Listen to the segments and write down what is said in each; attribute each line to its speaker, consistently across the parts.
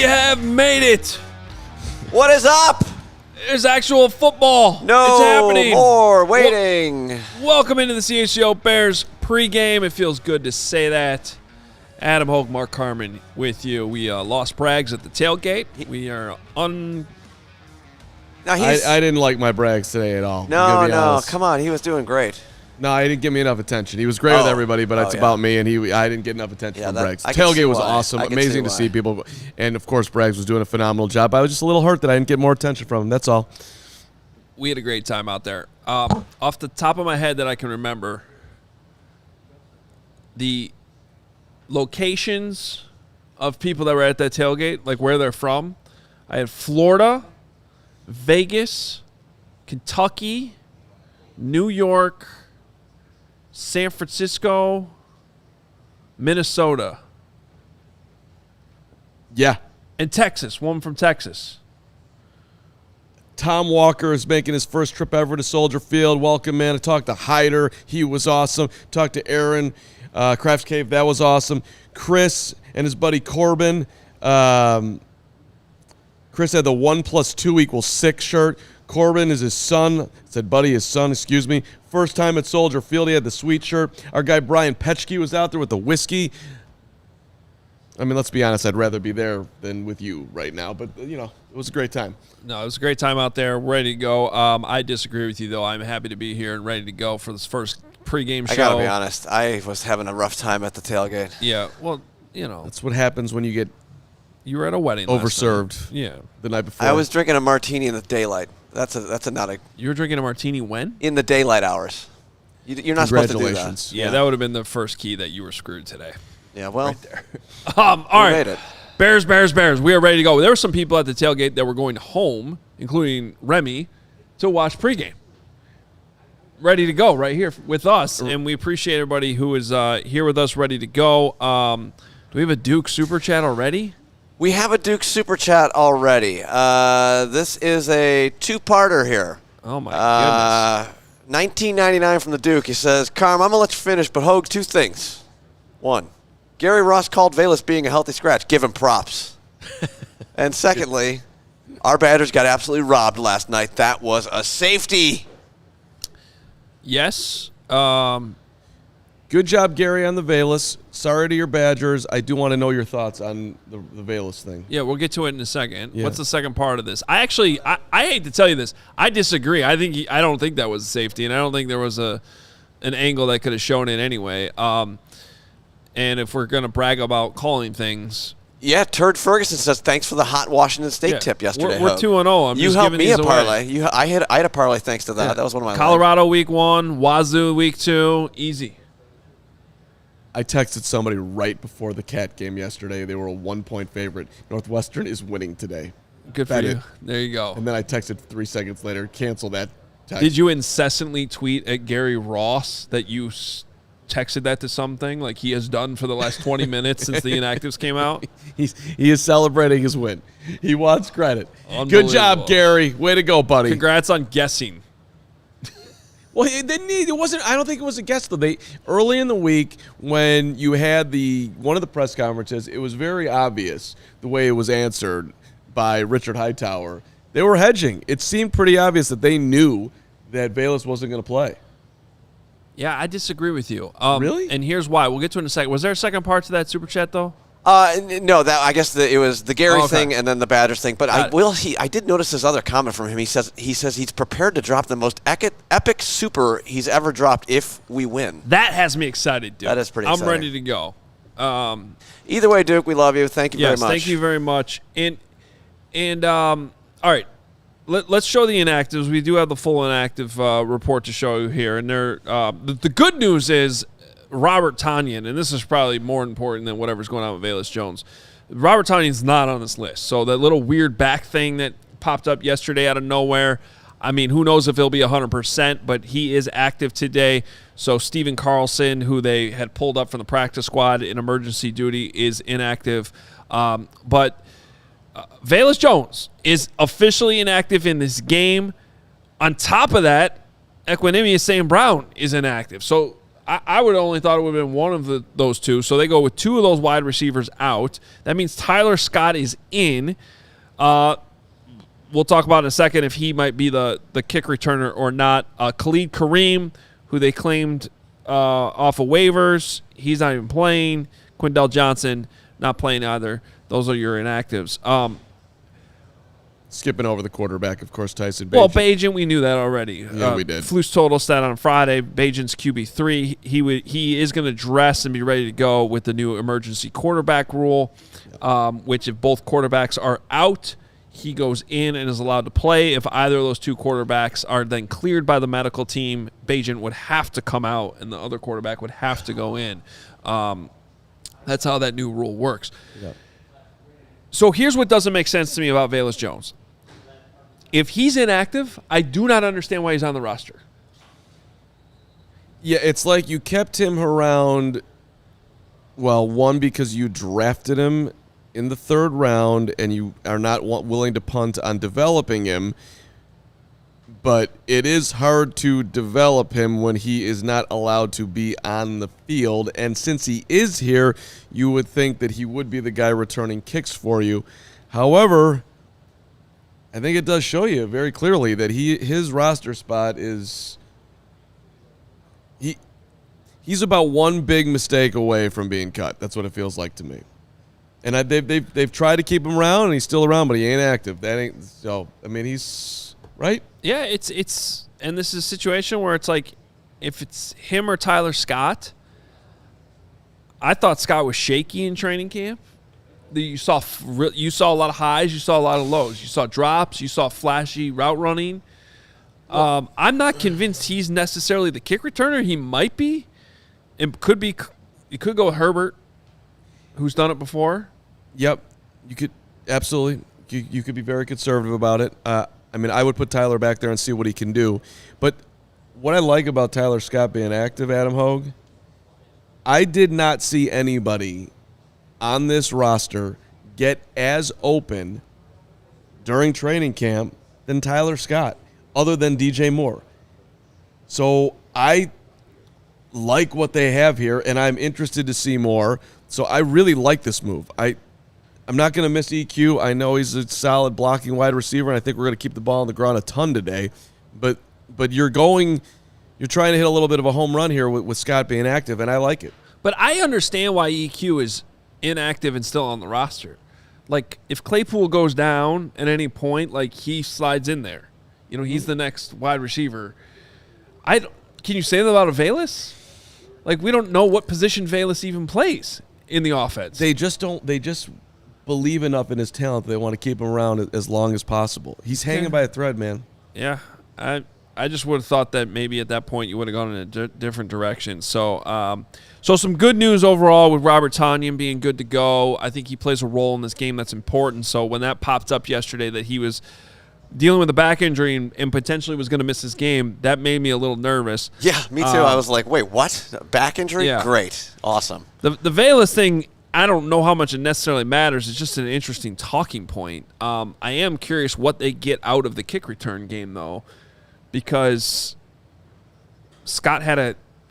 Speaker 1: have made it.
Speaker 2: What is up?
Speaker 1: There's actual football.
Speaker 2: No
Speaker 1: it's happening.
Speaker 2: More waiting.
Speaker 1: Welcome into the CHGO Bears pregame. It feels good to say that. Adam Hoge, Mark Carman with you. We lost Braggs at the tailgate. We are
Speaker 3: I didn't like my Braggs today at all.
Speaker 2: No, come on. He was doing great.
Speaker 3: No, he didn't give me enough attention. He was great with everybody, but it's about me, and I didn't get enough attention from Braggs. Tailgate was awesome, amazing to see people. And, of course, Braggs was doing a phenomenal job. I was just a little hurt that I didn't get more attention from him. That's all.
Speaker 1: We had a great time out there. Off the top of my head that I can remember, the locations of people that were at that tailgate, like where they're from, I had Florida, Vegas, Kentucky, New York, San Francisco, Minnesota.
Speaker 3: Yeah.
Speaker 1: And Texas, one from Texas.
Speaker 3: Tom Walker is making his first trip ever to Soldier Field. Welcome, man. I talked to Hyder. He was awesome. Talked to Aaron, Crafts Cave. That was awesome. Chris and his buddy Corbin. Chris had the 1+2=6 shirt. Corbin is his son. Said buddy, his son, excuse me. First time at Soldier Field, he had the sweet shirt. Our guy Brian Petchke was out there with the whiskey. I mean, let's be honest, I'd rather be there than with you right now. But, you know, it was a great time.
Speaker 1: No, it was a great time out there. Ready to go. I disagree with you, though. I'm happy to be here and ready to go for this first pregame show.
Speaker 2: I got to be honest. I was having a rough time at the tailgate.
Speaker 1: Yeah, well, you know.
Speaker 3: That's what happens when you get
Speaker 1: You were at a wedding
Speaker 3: overserved the night before.
Speaker 2: I was drinking a martini in the daylight. That's not a.
Speaker 1: You were drinking a martini when?
Speaker 2: In the daylight hours. You're not supposed to do that.
Speaker 1: Yeah, that would have been the first key that you were screwed today.
Speaker 2: Yeah, well.
Speaker 1: Right there. All right.
Speaker 2: Made it.
Speaker 1: Bears. We are ready to go. There were some people at the tailgate that were going home, including Remy, to watch pregame. Ready to go right here with us, and we appreciate everybody who is here with us, ready to go. Do we have a Duke Super Chat already?
Speaker 2: We have a Duke Super Chat already. This is a two-parter here.
Speaker 1: Oh, my goodness.
Speaker 2: $19.99 from the Duke. He says, Carm, I'm going to let you finish, but Hogue, two things. One, Gary Ross called Velus being a healthy scratch. Give him props. And secondly, our Badgers got absolutely robbed last night. That was a safety.
Speaker 1: Yes.
Speaker 3: Good job, Gary, on the Velus. Sorry to your Badgers. I do want to know your thoughts on the Velus thing.
Speaker 1: Yeah, we'll get to it in a second.
Speaker 3: Yeah.
Speaker 1: What's the second part of this? I hate to tell you this. I disagree. I don't think that was safety, and I don't think there was an angle that could have shown it anyway. And if we're going to brag about calling things.
Speaker 2: Yeah, Turd Ferguson says, thanks for the hot Washington State tip yesterday.
Speaker 1: We're 2-0.
Speaker 2: You helped me a parlay. I had a parlay thanks to that. Yeah. That was one of my
Speaker 1: Colorado week 1, Wazoo week 2, easy.
Speaker 3: I texted somebody right before the Cat game yesterday. They were a 1-point favorite. Northwestern is winning today.
Speaker 1: Good for you. There you go.
Speaker 3: And then I texted 3 seconds later, cancel that text.
Speaker 1: Did you incessantly tweet at Gary Ross that you texted that to something like he has done for the last 20 minutes since the inactives came out?
Speaker 3: He is celebrating his win. He wants credit. Good job, Gary. Way to go, buddy.
Speaker 1: Congrats on guessing.
Speaker 3: Well, it wasn't. I don't think it was a guess though. Early in the week when you had one of the press conferences, it was very obvious the way it was answered by Richard Hightower. They were hedging. It seemed pretty obvious that they knew that Velus wasn't going to play.
Speaker 1: Yeah, I disagree with you.
Speaker 3: Really?
Speaker 1: And here's why. We'll get to it in a second. Was there a second part to that super chat though?
Speaker 2: No, I guess it was the Gary thing and then the Badgers thing. But I did notice this other comment from him. He says he's prepared to drop the most epic super he's ever dropped if we win.
Speaker 1: That has me excited, dude.
Speaker 2: That is pretty exciting.
Speaker 1: I'm ready to go.
Speaker 2: Either way, Duke, we love you. Thank you very much.
Speaker 1: Thank you very much. And all right, let's show the inactives. We do have the full inactive report to show you here. And the good news is Robert Tonyan, and this is probably more important than whatever's going on with Velus Jones. Robert Tonyan's not on this list. So that little weird back thing that popped up yesterday out of nowhere, I mean, who knows if he'll be 100%, but he is active today. So Steven Carlson, who they had pulled up from the practice squad in emergency duty, is inactive. But Velus Jones is officially inactive in this game. On top of that, Equanimous St. Brown is inactive. So I would have only thought it would have been one of those two. So they go with two of those wide receivers out. That means Tyler Scott is in. We'll talk about in a second if he might be the kick returner or not. Khalid Kareem, who they claimed off of waivers, he's not even playing. Quindell Johnson, not playing either. Those are your inactives.
Speaker 3: Skipping over the quarterback, of course, Tyson Bagent.
Speaker 1: Well, Bagent, we knew that already.
Speaker 3: Yeah, we did.
Speaker 1: Flus total stat on Friday. Bagent's QB3. He is going to dress and be ready to go with the new emergency quarterback rule, which if both quarterbacks are out, he goes in and is allowed to play. If either of those two quarterbacks are then cleared by the medical team, Bagent would have to come out and the other quarterback would have to go in. That's how that new rule works.
Speaker 3: Yeah.
Speaker 1: So here's what doesn't make sense to me about Velus Jones. If he's inactive, I do not understand why he's on the roster.
Speaker 3: Yeah, it's like you kept him around, well, one, because you drafted him in the third round and you are not willing to punt on developing him, but it is hard to develop him when he is not allowed to be on the field. And since he is here, you would think that he would be the guy returning kicks for you. However, I think it does show you very clearly that his roster spot is he's about one big mistake away from being cut. That's what it feels like to me. And they've tried to keep him around, and he's still around, but he ain't active. That ain't so. I mean, he's right.
Speaker 1: Yeah, it's and this is a situation where it's like if it's him or Tyler Scott. I thought Scott was shaky in training camp. You saw a lot of highs, you saw a lot of lows. You saw drops, you saw flashy route running. I'm not convinced he's necessarily the kick returner. He might be. It could be. You could go with Herbert, who's done it before.
Speaker 3: Yep, you could absolutely. You could be very conservative about it. I mean, I would put Tyler back there and see what he can do. But what I like about Tyler Scott being active, Adam Hoge, I did not see anybody on this roster get as open during training camp than Tyler Scott, other than DJ Moore. So I like what they have here, and I'm interested to see more. So I really like this move. I'm not going to miss EQ. I know he's a solid blocking wide receiver, and I think we're going to keep the ball on the ground a ton today. But you're trying to hit a little bit of a home run here with Scott being active, and I like it.
Speaker 1: But I understand why EQ is inactive and still on the roster. Like, if Claypool goes down at any point, like, he slides in there. You know, he's the next wide receiver. Can you say that about a Velus? Like, we don't know what position Velus even plays in the offense.
Speaker 3: They just believe enough in his talent that they want to keep him around as long as possible. He's hanging by a thread, man.
Speaker 1: Yeah, I just would have thought that maybe at that point you would have gone in a different direction. So some good news overall with Robert Tonyan being good to go. I think he plays a role in this game that's important. So when that popped up yesterday that he was dealing with a back injury and potentially was going to miss his game, that made me a little nervous.
Speaker 2: Yeah, me too. I was like, wait, what? Back injury?
Speaker 1: Yeah.
Speaker 2: Great. Awesome.
Speaker 1: The Velus thing, I don't know how much it necessarily matters. It's just an interesting talking point. I am curious what they get out of the kick return game, though, because Scott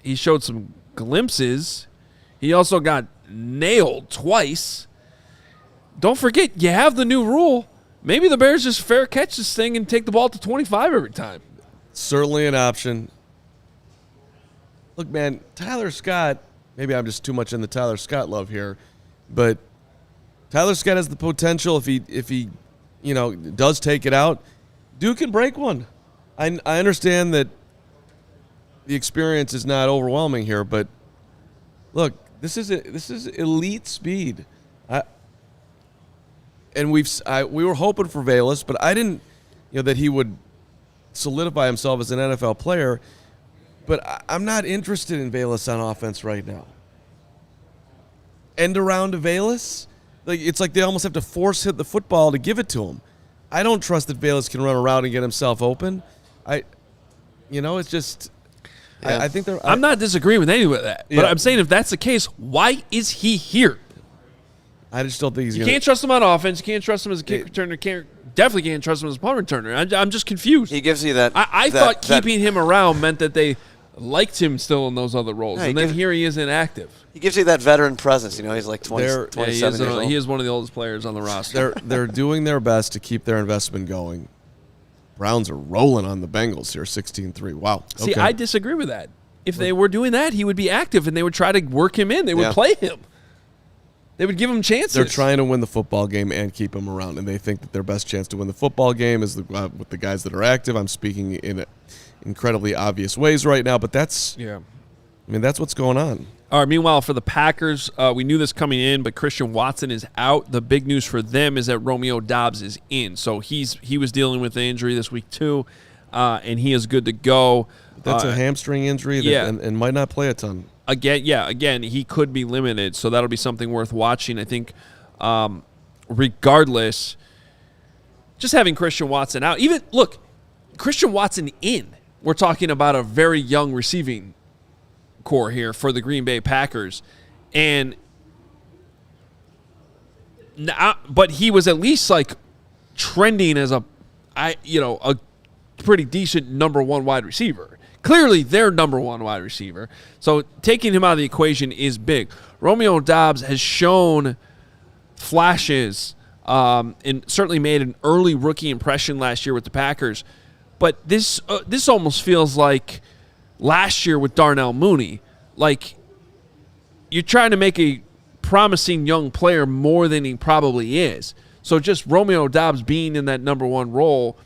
Speaker 1: he showed some glimpses. He also got nailed twice. Don't forget, you have the new rule. Maybe the Bears just fair catch this thing and take the ball to 25 every time.
Speaker 3: Certainly an option. Look, man, Tyler Scott, maybe I'm just too much in the Tyler Scott love here, but Tyler Scott has the potential if he does take it out. Dude can break one. I understand that the experience is not overwhelming here, but look, this is elite speed. And we were hoping for Velus, but I didn't, that he would solidify himself as an NFL player. But I'm not interested in Velus on offense right now. End around to Velus, it's like they almost have to force hit the football to give it to him. I don't trust that Velus can run around and get himself open. It's just. Yeah. I think they're.
Speaker 1: I'm not disagreeing with any of that, but I'm saying if that's the case, why is he here?
Speaker 3: I just don't think he's.
Speaker 1: You can't trust him on offense. You can't trust him as a kick returner. Definitely can't trust him as a punt returner. I'm just confused.
Speaker 2: He gives you that.
Speaker 1: I thought keeping him around meant that they liked him still in those other roles.
Speaker 2: Yeah,
Speaker 1: and then here he is inactive.
Speaker 2: He gives you that veteran presence. He's like 27 years old.
Speaker 1: He is one of the oldest players on the roster.
Speaker 3: They're doing their best to keep their investment going. Browns are rolling on the Bengals here, 16-3. Wow.
Speaker 1: See, I disagree with that. If they were doing that, he would be active, and they would try to work him in. They would play him. They would give him chances.
Speaker 3: They're trying to win the football game and keep him around, and they think that their best chance to win the football game is with the guys that are active. I'm speaking in incredibly obvious ways right now, but that's what's going on.
Speaker 1: All right, meanwhile, for the Packers, we knew this coming in, but Christian Watson is out. The big news for them is that Romeo Doubs is in. So he was dealing with the injury this week too, and he is good to go.
Speaker 3: That's a hamstring injury and might not play a ton.
Speaker 1: Again, he could be limited, so that'll be something worth watching. I think regardless, just having Christian Watson out. Christian Watson in. We're talking about a very young receiving core here for the Green Bay Packers, but he was at least like trending as a pretty decent number one wide receiver. Clearly, their number one wide receiver. So taking him out of the equation is big. Romeo Doubs has shown flashes and certainly made an early rookie impression last year with the Packers. But this almost feels like last year with Darnell Mooney. Like, you're trying to make a promising young player more than he probably is. So just Romeo Doubs being in that number one role,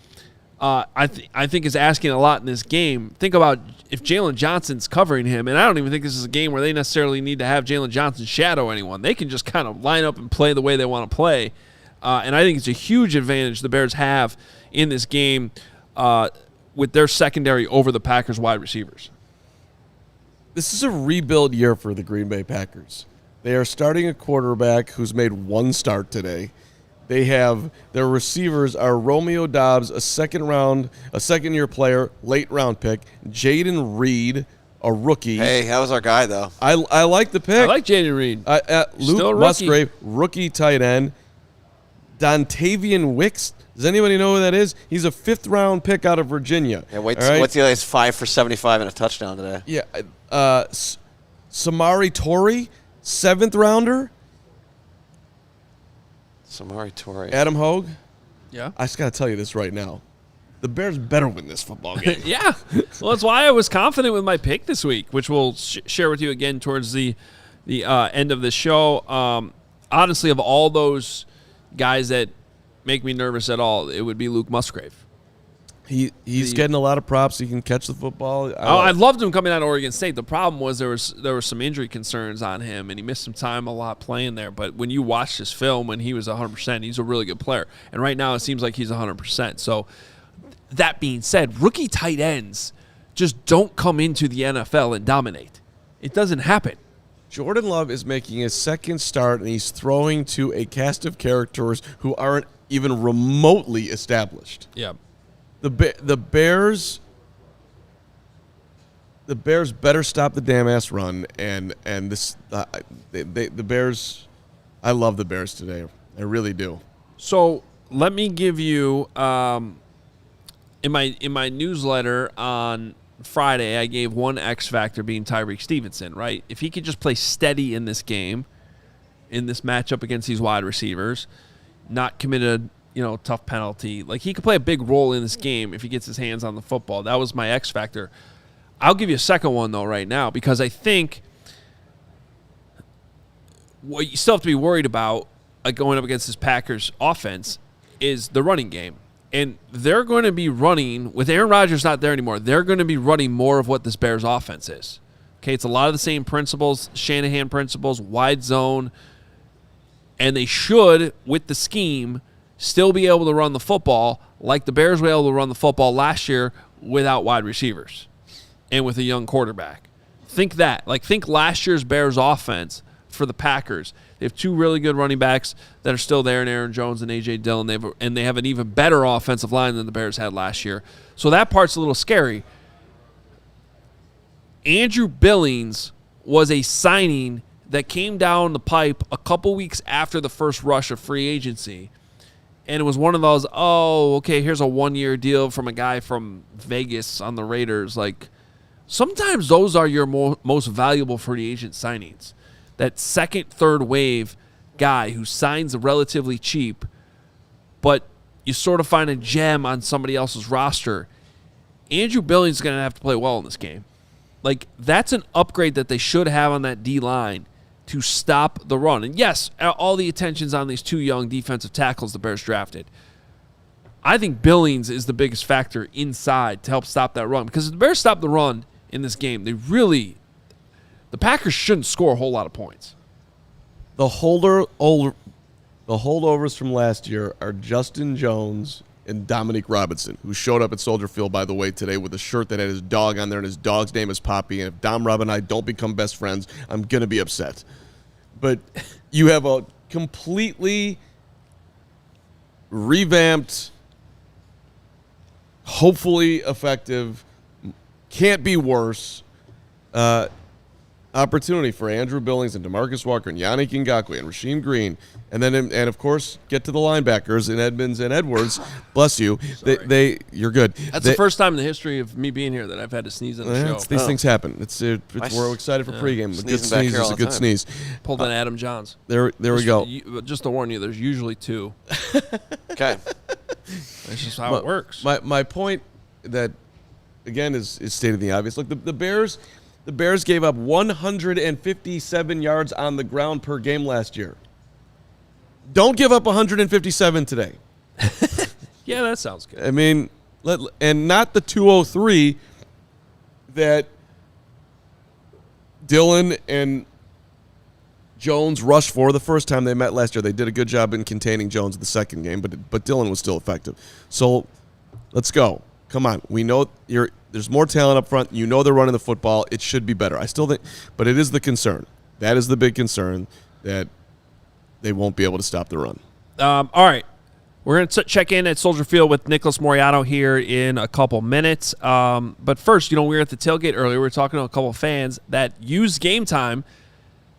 Speaker 1: I think is asking a lot in this game. Think about if Jalen Johnson's covering him, and I don't even think this is a game where they necessarily need to have Jalen Johnson shadow anyone. They can just kind of line up and play the way they want to play. And I think it's a huge advantage the Bears have in this game with their secondary over the Packers wide receivers.
Speaker 3: This is a rebuild year for the Green Bay Packers. They are starting a quarterback who's made one start today. They have their receivers are Romeo Doubs, a second-year player, late-round pick. Jaden Reed, a rookie.
Speaker 2: Hey, that was our guy, though.
Speaker 3: I like the pick.
Speaker 1: I like Jaden Reed.
Speaker 3: Luke Musgrave, rookie tight end. Dontavian Wicks. Does anybody know who that is? He's a fifth-round pick out of Virginia.
Speaker 2: Yeah, wait till he's 5 for 75 and a touchdown today.
Speaker 3: Yeah. Samari Torrey, seventh-rounder.
Speaker 2: Samari Torrey.
Speaker 3: Adam Hoge.
Speaker 1: Yeah.
Speaker 3: I just got to tell you this right now. The Bears better win this football game.
Speaker 1: Yeah. Well, that's why I was confident with my pick this week, which we'll share with you again towards the end of the show. Honestly, of all those guys that make me nervous at all, it would be Luke Musgrave.
Speaker 3: He's getting a lot of props. He can catch the football.
Speaker 1: I loved him coming out of Oregon State. The problem was there were some injury concerns on him, and he missed some time a lot playing there. But when you watch his film, when he was 100%, he's a really good player. And right now it seems like he's 100%. So that being said, rookie tight ends just don't come into the NFL and dominate. It doesn't happen.
Speaker 3: Jordan Love is making his second start, and he's throwing to a cast of characters who aren't even remotely established.
Speaker 1: Yeah.
Speaker 3: The Bears better stop the damn ass run, and this the Bears. I love the Bears today. I really do.
Speaker 1: So let me give you in my newsletter on Friday, I gave one X factor being Tyreek Stevenson. Right, if he could just play steady in this game, in this matchup against these wide receivers, not committed tough penalty. Like, he could play a big role in this game if he gets his hands on the football. That was my X factor. I'll give you a second one, though, right now, because I think what you still have to be worried about, like, going up against this Packers offense, is the running game. And they're going to be running, with Aaron Rodgers not there anymore, they're going to be running more of what this Bears offense is. Okay, it's a lot of the same principles, Shanahan principles, wide zone, and they should, with the scheme, still be able to run the football like the Bears were able to run the football last year without wide receivers and with a young quarterback. Think that. Like, think last year's Bears offense for the Packers. They have two really good running backs that are still there in Aaron Jones and A.J. Dillon, and they have an even better offensive line than the Bears had last year. So that part's a little scary. Andrew Billings was a signing that came down the pipe a couple weeks after the first rush of free agency. And it was one of those, here's a one-year deal from a guy from Vegas on the Raiders. Like, Sometimes those are your most valuable free agent signings. That second, third wave guy who signs relatively cheap, but you sort of find a gem on somebody else's roster. Andrew Billings is going to have to play well in this game. Like, that's an upgrade that they should have on that D-line to stop the run. And yes, all the attention's on these two young defensive tackles the Bears drafted. I think Billings is the biggest factor inside to help stop that run. Because if the Bears stop the run in this game, the Packers shouldn't score a whole lot of points.
Speaker 3: The holdovers from last year are Justin Jones and Dominique Robinson, who showed up at Soldier Field, by the way, today with a shirt that had his dog on there, and his dog's name is Poppy. And if Dom Rob and I don't become best friends, I'm going to be upset. But you have a completely revamped, hopefully effective, can't be worse opportunity for Andrew Billings and DeMarcus Walker and Yannick Ngakoue and Rasheem Green, and then and of course get to the linebackers in Edmonds and Edwards. Bless you. You're good.
Speaker 1: That's the first time in the history of me being here that I've had to sneeze on the show.
Speaker 3: These things happen. We're excited for pregame. A good sneeze is a good sneeze.
Speaker 1: Pulled an Adam Johns.
Speaker 3: There we go.
Speaker 1: Just to warn you, there's usually two.
Speaker 2: Okay.
Speaker 1: That's just how it works.
Speaker 3: My point that again is stated the obvious. Look, the Bears. The Bears gave up 157 yards on the ground per game last year. Don't give up 157 today.
Speaker 1: Yeah, that sounds good.
Speaker 3: I mean, and not the 203 that Dillon and Jones rushed for the first time they met last year. They did a good job in containing Jones in the second game, but Dillon was still effective. So let's go. Come on. We know there's more talent up front. You know they're running the football. It should be better. I still think, but it is the concern. That is the big concern, that they won't be able to stop the run.
Speaker 1: All right. We're going to check in at Soldier Field with Nicholas Moreano here in a couple minutes. But first, we were at the tailgate earlier. We were talking to a couple of fans that used Game Time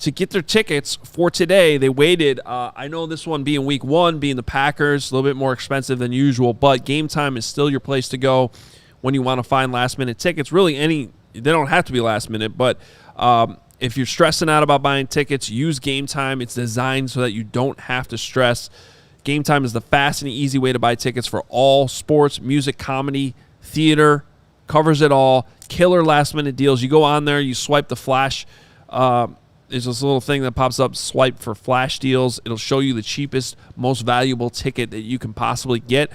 Speaker 1: to get their tickets for today. They waited. I know this one being week one, being the Packers, a little bit more expensive than usual, but Game Time is still your place to go when you want to find last-minute tickets. Really, they don't have to be last minute, but if you're stressing out about buying tickets, use Game Time. It's designed so that you don't have to stress. Game Time is the fast and easy way to buy tickets for all sports, music, comedy, theater, covers it all. Killer last-minute deals. You go on there, you swipe the flash. There's this little thing that pops up, swipe for flash deals. It'll show you the cheapest, most valuable ticket that you can possibly get.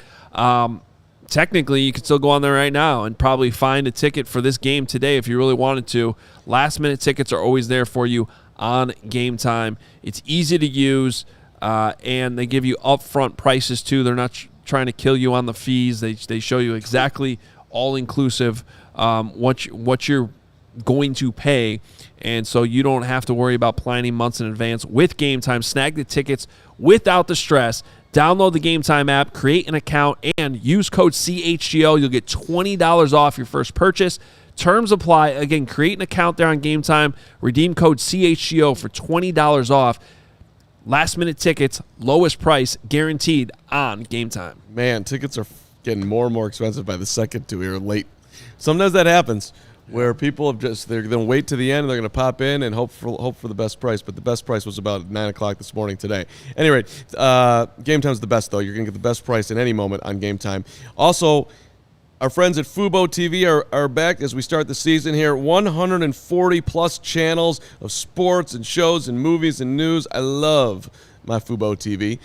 Speaker 1: Technically, you could still go on there right now and probably find a ticket for this game today if you really wanted to. Last-minute tickets are always there for you on Game Time. It's easy to use, and they give you upfront prices, too. They're not trying to kill you on the fees. They show you exactly all-inclusive what you're going to pay, and so you don't have to worry about planning months in advance. With Game Time, snag the tickets without the stress. Download the Game Time app, create an account, and use code CHGO. You'll get $20 off your first purchase. Terms apply. Again, create an account there on Game Time. Redeem code CHGO for $20 off. Last-minute tickets, lowest price, guaranteed on Game Time.
Speaker 3: Man, tickets are getting more and more expensive by the second to here late. Sometimes that happens, where people they're going to wait to the end, and they're going to pop in and hope for the best price. But the best price was about 9 o'clock this morning today. Anyway, Game Time's the best, though. You're going to get the best price at any moment on Game Time. Also, our friends at Fubo TV are back as we start the season here. 140-plus channels of sports and shows and movies and news. I love my Fubo TV.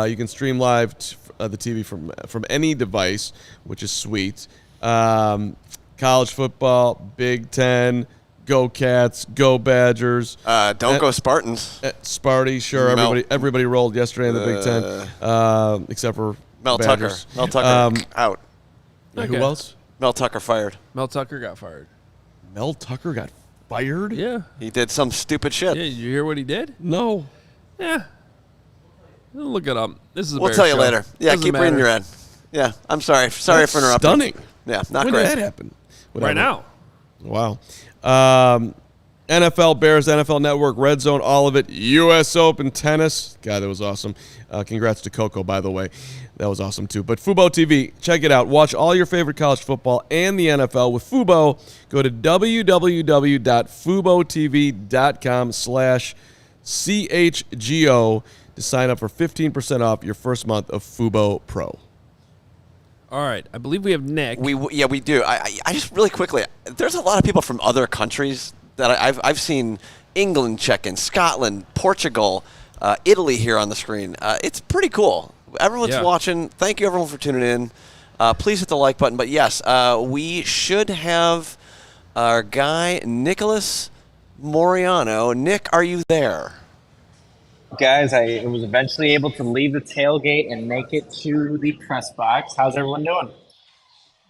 Speaker 3: You can stream live the TV from any device, which is sweet. College football, Big Ten, go Cats, go Badgers.
Speaker 2: Don't go Spartans.
Speaker 3: Sparty, sure. Everybody rolled yesterday in the Big Ten, except for
Speaker 2: Mel
Speaker 3: Badgers.
Speaker 2: Tucker. Mel Tucker out.
Speaker 3: Okay. Who else?
Speaker 2: Mel Tucker fired.
Speaker 1: Mel Tucker got fired.
Speaker 3: Mel Tucker got fired?
Speaker 1: Yeah.
Speaker 2: He did some stupid shit.
Speaker 1: Yeah, did you hear what he did?
Speaker 3: No.
Speaker 1: Yeah. Look it up. This is a
Speaker 2: We'll
Speaker 1: Bears
Speaker 2: tell you
Speaker 1: show.
Speaker 2: later. Yeah,
Speaker 1: Doesn't
Speaker 2: keep reading
Speaker 1: matter.
Speaker 2: your ad. Yeah, I'm sorry. Sorry for interrupting.
Speaker 3: Stunning.
Speaker 2: Yeah, not
Speaker 3: when
Speaker 2: great.
Speaker 3: When did that happen?
Speaker 1: Right now.
Speaker 3: Wow. NFL Bears, NFL Network, Red Zone, all of it. U.S. Open tennis. God, that was awesome. Congrats to Coco, by the way. That was awesome, too. But Fubo TV, check it out. Watch all your favorite college football and the NFL with Fubo. Go to www.fubotv.com/CHGO to sign up for 15% off your first month of Fubo Pro.
Speaker 1: All right. I believe we have Nick.
Speaker 2: We do. I just really quickly, there's a lot of people from other countries that I've seen. England checking, Scotland, Portugal, Italy here on the screen. It's pretty cool. Everyone's watching. Thank you, everyone, for tuning in. Please hit the like button. But, yes, we should have our guy, Nicholas Moreano. Nick, are you there?
Speaker 4: Guys, I was eventually able to leave the tailgate and make it to the press box. How's everyone doing?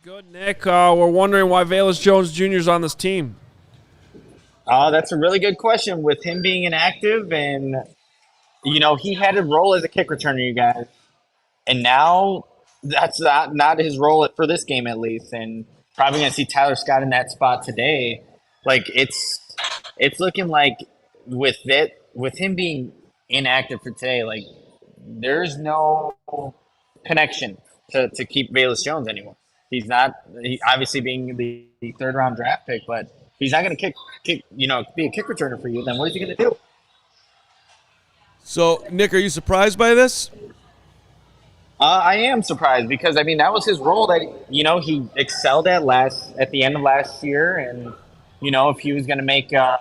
Speaker 1: Good, Nick. We're wondering why Velus Jones Jr. is on this team.
Speaker 4: That's a really good question. With him being inactive and, he had a role as a kick returner, you guys. And now that's not his role for this game, at least. And probably going to see Tyler Scott in that spot today. Like, it's looking like with him being inactive for today, like, there's no connection to keep Velus Jones anymore. He obviously being the third-round draft pick, but he's not going to be a kick returner for you. Then what is he going to do?
Speaker 3: So, Nick, are you surprised by this?
Speaker 4: I am surprised because, that was his role that, he excelled at the end of last year. And, if he was going to make an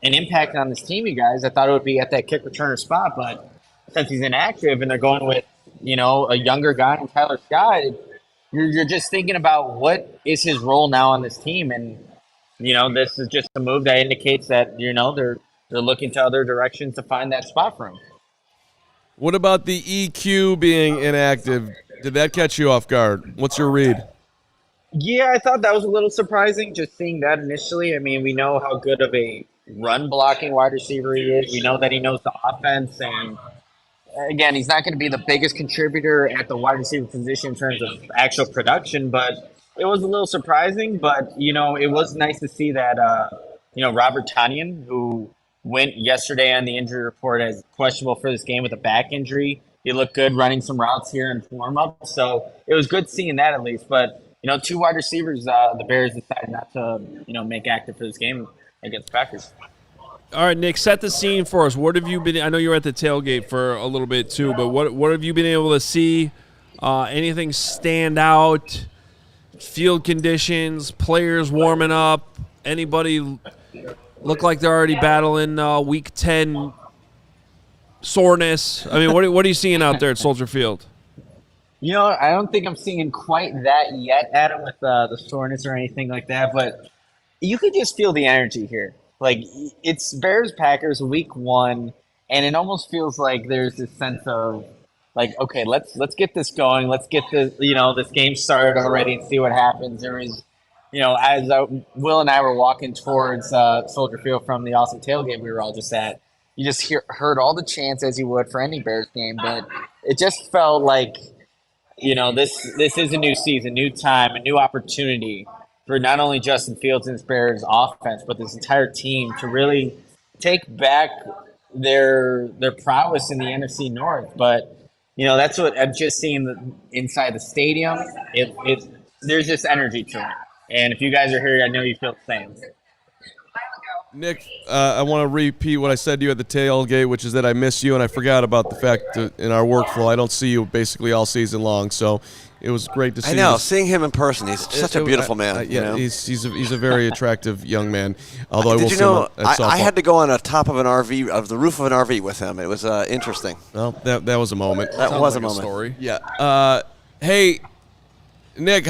Speaker 4: impact on this team, you guys, I thought it would be at that kick returner spot. But since he's inactive and they're going with, a younger guy in Tyler Scott, you're just thinking about what is his role now on this team. And, this is just a move that indicates that, they're looking to other directions to find that spot for him.
Speaker 3: What about the EQ being inactive? Did that catch you off guard? What's your read?
Speaker 4: Yeah, I thought that was a little surprising, just seeing that initially. We know how good of a run-blocking wide receiver he is. We know that he knows the offense. And, again, he's not going to be the biggest contributor at the wide receiver position in terms of actual production, but it was a little surprising. But, it was nice to see that, Robert Tonyan, who went yesterday on the injury report as questionable for this game with a back injury. He looked good running some routes here in warm-up. So it was good seeing that at least. But, two wide receivers, the Bears decided not to, make active for this game against the Packers.
Speaker 1: All right, Nick, set the scene for us. What have you been – I know you were at the tailgate for a little bit too, but what have you been able to see? Anything stand out? Field conditions, players warming up, anybody – look like they're already battling Week 10 soreness. What are you seeing out there at Soldier Field?
Speaker 4: I don't think I'm seeing quite that yet, Adam, with the soreness or anything like that. But you could just feel the energy here. Like, it's Bears-Packers Week 1, and it almost feels like there's this sense of, like, okay, let's get this going. Let's get this game started already and see what happens. There is as Will and I were walking towards Soldier Field from the awesome tailgate we were all just at, you just heard all the chants as you would for any Bears game, but it just felt like, this is a new season, new time, a new opportunity for not only Justin Fields and his Bears offense, but this entire team to really take back their prowess in the NFC North. But, that's what I'm just seeing inside the stadium. There's just energy to it. And if you guys are here, I know you feel the same.
Speaker 3: Nick, I want to repeat what I said to you at the tailgate, which is that I miss you, and I forgot about the fact that in our workflow, I don't see you basically all season long. So it was great to see.
Speaker 2: I know, seeing him in person, he's such a beautiful man.
Speaker 3: He's a very attractive young man. Although
Speaker 2: Did you know, I had to go on the top of the roof of an RV with him. It was interesting.
Speaker 3: Well, that was a moment.
Speaker 2: That was a moment.
Speaker 1: Story.
Speaker 3: Yeah. Hey, Nick,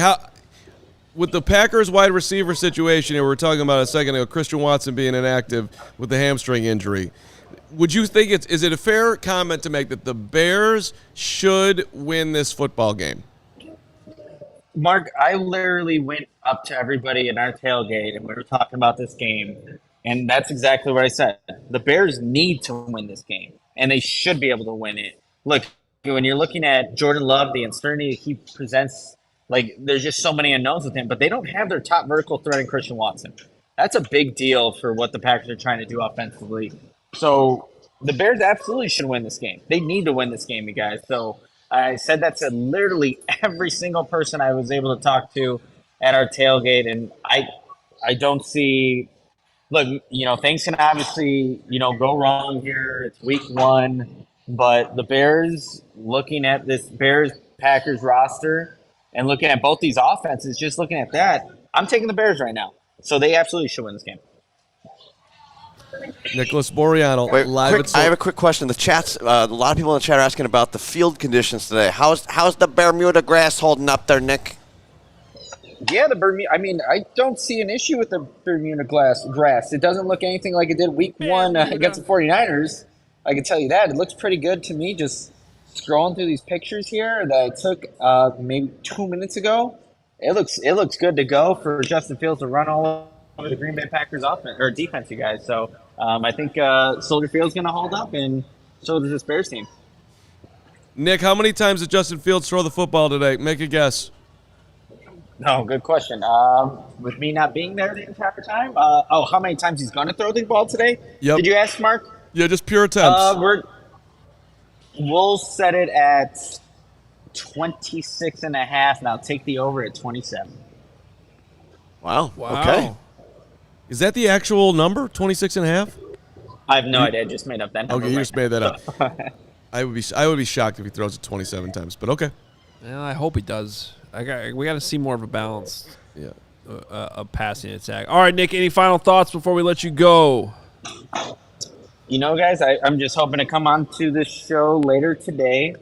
Speaker 3: with the Packers wide receiver situation we were talking about a second ago, Christian Watson being inactive with the hamstring injury, would you think is it a fair comment to make that the Bears should win this football game?
Speaker 4: Mark, I literally went up to everybody in our tailgate and we were talking about this game, and that's exactly what I said. The Bears need to win this game, and they should be able to win it. Look, when you're looking at Jordan Love, the uncertainty he presents, like, there's just so many unknowns with him, but they don't have their top vertical threat in Christian Watson. That's a big deal for what the Packers are trying to do offensively. So the Bears absolutely should win this game. They need to win this game, you guys. So I said that to literally every single person I was able to talk to at our tailgate, and I don't see. Look, things can obviously, go wrong here. It's week 1, but the Bears, looking at this Bears-Packers roster and looking at both these offenses, just looking at that, I'm taking the Bears right now. So they absolutely should win this game.
Speaker 3: Nicholas Moreano,
Speaker 2: I have a quick question. The chat's a lot of people in the chat are asking about the field conditions today. How's the Bermuda grass holding up there, Nick?
Speaker 4: Yeah, the Bermuda. I mean, I don't see an issue with the Bermuda grass. It doesn't look anything like it did week 1 against the 49ers. I can tell you that. It looks pretty good to me. Just scrolling through these pictures here that I took maybe 2 minutes ago. It looks good to go for Justin Fields to run all over the Green Bay Packers offense or defense, you guys. So I think Soldier Field's going to hold up, and so does this Bears team.
Speaker 3: Nick, how many times did Justin Fields throw the football today? Make a guess.
Speaker 4: No, good question. With me not being there the entire time, how many times he's going to throw the ball today?
Speaker 3: Yep.
Speaker 4: Did you ask, Mark?
Speaker 3: Yeah, just pure attempts.
Speaker 4: We'll set it at 26 and a half, and I'll take the over at 27.
Speaker 2: Wow. Okay.
Speaker 3: Is that the actual number, 26 and a half?
Speaker 4: I have no idea. I just made up that number.
Speaker 3: Okay, you just made that up. I would be shocked if he throws it 27 times, but okay.
Speaker 1: Well, I hope he does. We got to see more of a balance.
Speaker 3: Yeah.
Speaker 1: Of passing attack. All right, Nick, any final thoughts before we let you go?
Speaker 4: Guys, I'm just hoping to come on to this show later today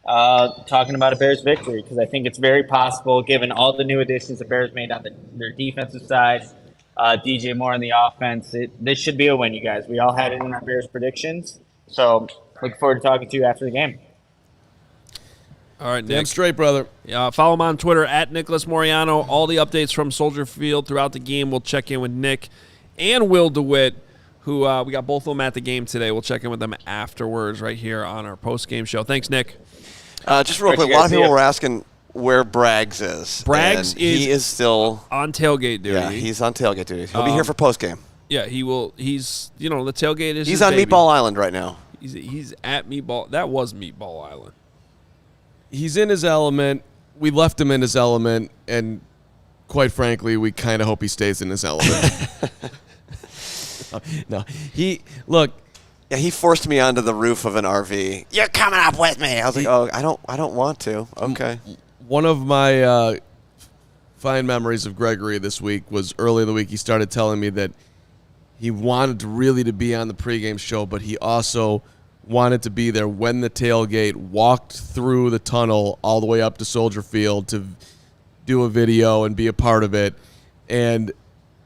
Speaker 4: talking about a Bears victory, because I think it's very possible, given all the new additions the Bears made on their defensive side, DJ Moore on the offense. This should be a win, you guys. We all had it in our Bears predictions. So looking forward to talking to you after the game.
Speaker 1: All right, Nick.
Speaker 3: Damn straight, brother.
Speaker 1: Follow him on Twitter at Nicholas Moreano. All the updates from Soldier Field throughout the game. We'll check in with Nick and Will DeWitt, who we got both of them at the game today. We'll check in with them afterwards right here on our post-game show. Thanks, Nick.
Speaker 2: Just real quick, a lot of people were asking where Braggs is.
Speaker 1: He
Speaker 2: is still
Speaker 1: on tailgate duty.
Speaker 2: Yeah, he's on tailgate duty. He'll be here for post-game.
Speaker 1: Yeah, he will. He's, the tailgate is
Speaker 2: He's
Speaker 1: his
Speaker 2: on
Speaker 1: baby.
Speaker 2: Meatball Island right now.
Speaker 1: He's at Meatball. That was Meatball Island.
Speaker 3: He's in his element. We left him in his element, and quite frankly, we kind of hope he stays in his element. No,
Speaker 2: Yeah, he forced me onto the roof of an RV. You're coming up with me. I was like, I don't want to. Okay.
Speaker 3: One of my fine memories of Gregory this week was early in the week. He started telling me that he wanted to be on the pregame show, but he also wanted to be there when the tailgate walked through the tunnel all the way up to Soldier Field to do a video and be a part of it. And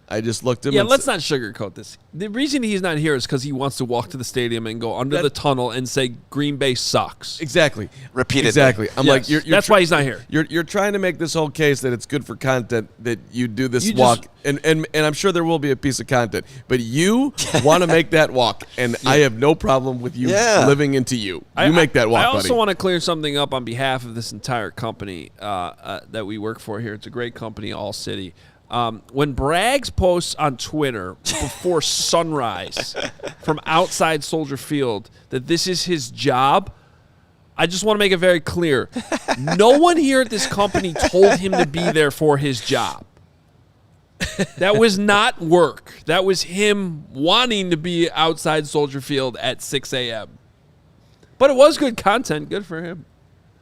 Speaker 3: I just looked at him.
Speaker 1: Yeah, let's not sugarcoat this. The reason he's not here is because he wants to walk to the stadium and go under the tunnel and say Green Bay sucks.
Speaker 3: Exactly.
Speaker 2: Repeatedly.
Speaker 3: Exactly. I'm like,
Speaker 1: that's why he's not here.
Speaker 3: You're trying to make this whole case that it's good for content that you do this walk, and I'm sure there will be a piece of content, but you want to make that walk, and I have no problem with you living into you. You make that walk,
Speaker 1: I also
Speaker 3: buddy.
Speaker 1: want to clear something up on behalf of this entire company that we work for here. It's a great company, ALLCITY. When Braggs posts on Twitter before sunrise from outside Soldier Field that this is his job, I just want to make it very clear. No one here at this company told him to be there for his job. That was not work. That was him wanting to be outside Soldier Field at 6 a.m. But it was good content. Good for him.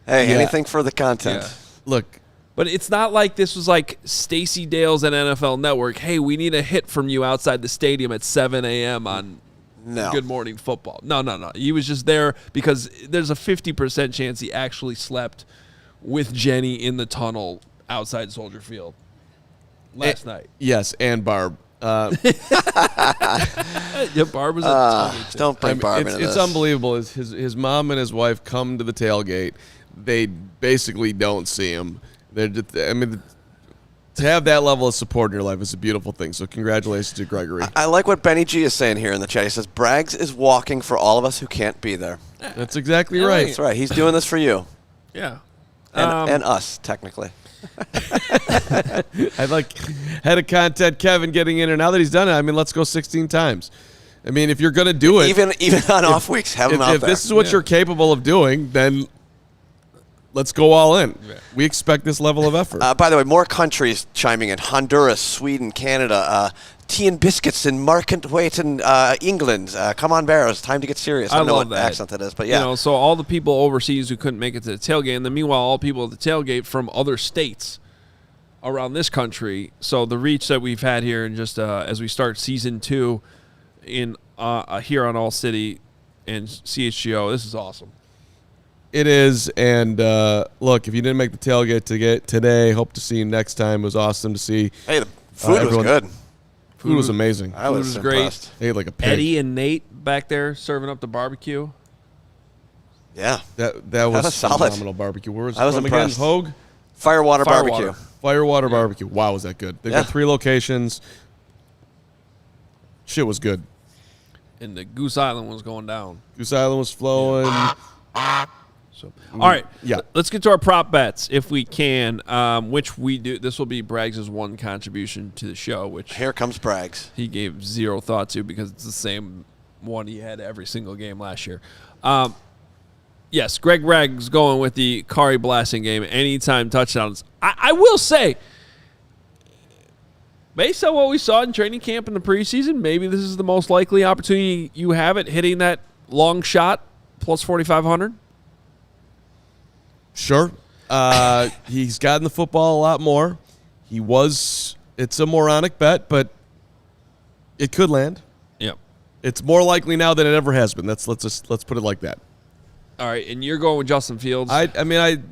Speaker 2: Hey, anything for the content.
Speaker 1: Yeah.
Speaker 3: Look.
Speaker 1: But it's not like this was like Stacey Dales at NFL Network. Hey, we need a hit from you outside the stadium at 7 a.m. on Good Morning Football. No. He was just there because there's a 50% chance he actually slept with Jenny in the tunnel outside Soldier Field last night.
Speaker 3: Yes, and Barb.
Speaker 1: Yeah, Barb was
Speaker 2: don't bring Barb into this.
Speaker 3: It's unbelievable. His mom and his wife come to the tailgate. They basically don't see him. They're just, to have that level of support in your life is a beautiful thing. So congratulations to Gregory.
Speaker 2: I like what Benny G is saying here in the chat. He says, Braggs is walking for all of us who can't be there.
Speaker 3: That's exactly right.
Speaker 2: That's right. He's doing this for you.
Speaker 1: Yeah.
Speaker 2: And us, technically.
Speaker 3: I like head of content Kevin getting in, and now that he's done it, I mean, let's go 16 times. I mean, if you're going to do it,
Speaker 2: even on off weeks, have him out
Speaker 3: if
Speaker 2: there.
Speaker 3: this is what you're capable of doing, then let's go all in.
Speaker 1: Yeah.
Speaker 3: We expect this level of effort.
Speaker 2: By the way, more countries chiming in: Honduras, Sweden, Canada, tea and biscuits in Markentwaite and England. Come on, Bears! Time to get serious. I don't know
Speaker 1: love
Speaker 2: what
Speaker 1: that.
Speaker 2: accent that is, but yeah.
Speaker 1: You know, so all the people overseas who couldn't make it to the tailgate, and then meanwhile, all people at the tailgate from other states around this country. So the reach that we've had here, and just as we start season 2 in here on ALLCITY and CHGO, this is awesome.
Speaker 3: It is, and look, if you didn't make the tailgate to get today, hope to see you next time. It was awesome to see.
Speaker 2: Hey, the food was good.
Speaker 3: Food was amazing.
Speaker 2: I was
Speaker 1: great.
Speaker 2: impressed.
Speaker 3: Ate like a pig.
Speaker 1: Eddie and Nate back there serving up the barbecue.
Speaker 2: Yeah,
Speaker 3: That
Speaker 2: was
Speaker 3: was
Speaker 2: solid.
Speaker 3: phenomenal barbecue. Where was it
Speaker 2: I was
Speaker 3: from
Speaker 2: impressed.
Speaker 3: again? Hoge?
Speaker 2: Firewater
Speaker 1: Firewater.
Speaker 2: barbecue.
Speaker 3: Firewater barbecue. Wow, was that good. They've
Speaker 2: Yeah.
Speaker 3: got 3 locations. Shit was good.
Speaker 1: And the Goose Island was going down.
Speaker 3: Goose Island was flowing.
Speaker 1: So, all right,
Speaker 3: Yeah.
Speaker 1: let's get to our prop bets if we can, which we do. This will be Braggs' one contribution to the show, which
Speaker 2: Here comes Braggs.
Speaker 1: he gave zero thought to because it's the same one he had every single game last year. Yes, Greg Braggs going with the Kari Blasting game, anytime touchdowns. I will say, based on what we saw in training camp in the preseason, maybe this is the most likely opportunity you have at hitting that long shot plus 4,500.
Speaker 3: Sure. He's gotten the football a lot more. It's a moronic bet, but it could land.
Speaker 1: Yep.
Speaker 3: It's more likely now than it ever has been. Let's put it like that.
Speaker 1: All right, and you're going with Justin Fields.
Speaker 3: I